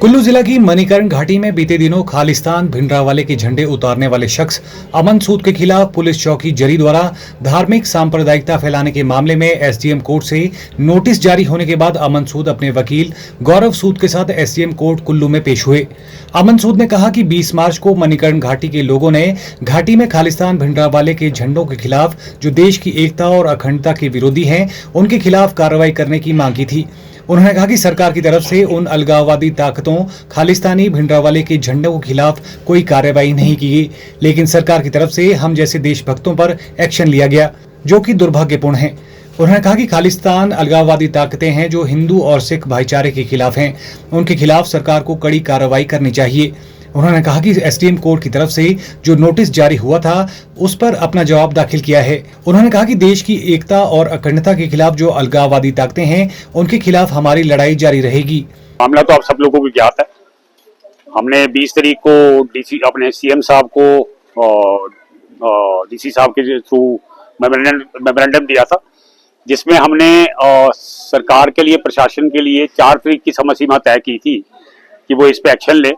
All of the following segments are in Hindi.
कुल्लू जिला की मणिकर्ण घाटी में बीते दिनों खालिस्तान भिंडरावाले के झंडे उतारने वाले शख्स अमन सूद के खिलाफ पुलिस चौकी जरी द्वारा धार्मिक सांप्रदायिकता फैलाने के मामले में एसडीएम कोर्ट से नोटिस जारी होने के बाद अमन सूद अपने वकील गौरव सूद के साथ एसडीएम कोर्ट कुल्लू में पेश हुए। अमन सूद ने कहा कि 20 मार्च को मणिकर्ण घाटी के लोगों ने घाटी में खालिस्तान भिंडरावाले के झंडों के खिलाफ, जो देश की एकता और अखंडता के विरोधी हैं, उनके खिलाफ कार्रवाई करने की मांग की थी। उन्होंने कहा कि सरकार की तरफ से उन अलगाववादी ताकतों खालिस्तानी भिंडरावाले के झंडों के खिलाफ कोई कार्रवाई नहीं की गई, लेकिन सरकार की तरफ से हम जैसे देशभक्तों पर एक्शन लिया गया, जो कि दुर्भाग्यपूर्ण है। उन्होंने कहा कि खालिस्तान अलगाववादी ताकतें हैं जो हिंदू और सिख भाईचारे के खिलाफ हैं, उनके खिलाफ सरकार को कड़ी कार्रवाई करनी चाहिए। उन्होंने कहा कि एसडीएम कोर्ट की तरफ से जो नोटिस जारी हुआ था उस पर अपना जवाब दाखिल किया है। उन्होंने कहा कि देश की एकता और अखंडता के खिलाफ जो अलगाववादी ताकतें हैं उनके खिलाफ हमारी लड़ाई जारी रहेगी। मामला तो आप सब लोगों को ज्ञात है। हमने 20 तारीख को डीसी अपने सीएम साहब को डीसी साहब के थ्रू मेमोरेंडम दिया था, जिसमें हमने सरकार के लिए, प्रशासन के लिए 4 तारीख की समय सीमा तय की थी कि वो इस पे एक्शन ले।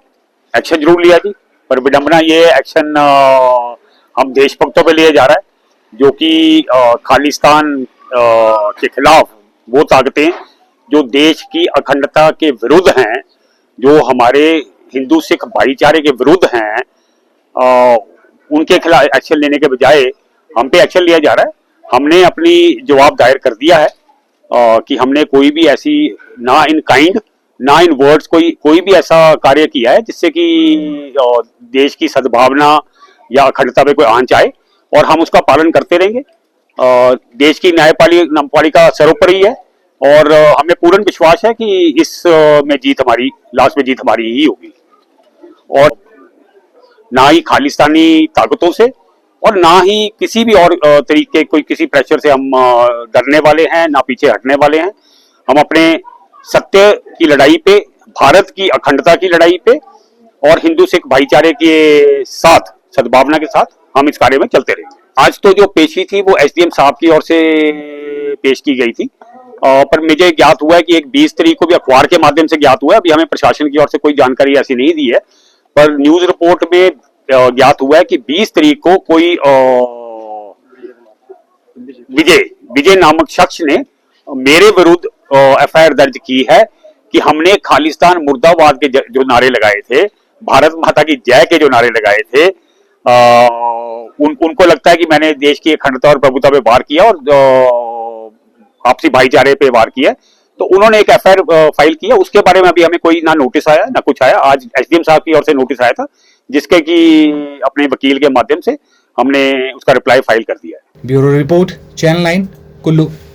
एक्शन जरूर लिया जी, पर विडंबना ये एक्शन हम देशभक्तों पे लिए जा रहा है, जो कि खालिस्तान के खिलाफ वो ताकतें जो देश की अखंडता के विरुद्ध हैं, जो हमारे हिंदू सिख भाईचारे के विरुद्ध हैं, उनके खिलाफ एक्शन लेने के बजाय हम पे एक्शन लिया जा रहा है। हमने अपनी जवाब दायर कर दिया है कि हमने कोई भी ऐसी, ना इन काइंड ना इन वर्ड्स, कोई भी ऐसा कार्य किया है जिससे कि देश की सद्भावना या अखंडता पे कोई आंच आए, और हम उसका पालन करते रहेंगे। देश की न्यायपालिका सर्वोपरि है और हमें पूर्ण विश्वास है कि इस में जीत हमारी, लास्ट में जीत हमारी ही होगी। और ना ही खालिस्तानी ताकतों से और ना ही किसी भी और तरीके, कोई किसी प्रेशर से हम डरने वाले हैं, ना पीछे हटने वाले हैं। हम अपने सत्य की लड़ाई पे, भारत की अखंडता की लड़ाई पे और हिंदू सिख भाईचारे के साथ, सद्भावना के साथ हम इस कार्य में चलते रहेंगे। आज तो जो पेशी थी वो एसडीएम साहब की ओर से पेश की गई थी, पर मुझे ज्ञात हुआ है कि एक 20 तारीख को भी अखबार के माध्यम से ज्ञात हुआ है। अभी हमें प्रशासन की ओर से कोई जानकारी ऐसी नहीं दी है, पर न्यूज रिपोर्ट में ज्ञात हुआ है कि 20 तारीख को कोई विजय नामक शख्स ने मेरे विरुद्ध एफआईआर दर्ज की है कि हमने खालिस्तान मुर्दाबाद के जो नारे लगाए थे, भारत माता की जय के जो नारे लगाए थे, उनको लगता है कि मैंने देश की अखंडता और प्रभुता पे वार किया और आपसी भाईचारे पे वार किया। तो उन्होंने एक एफआईआर फाइल किया। उसके बारे में अभी हमें कोई ना नोटिस आया ना कुछ आया। आज एसडीएम साहब की ओर से नोटिस आया था, जिसके कि अपने वकील के माध्यम से हमने उसका रिप्लाई फाइल कर दिया है। Bureau report, channel 9, Kullu.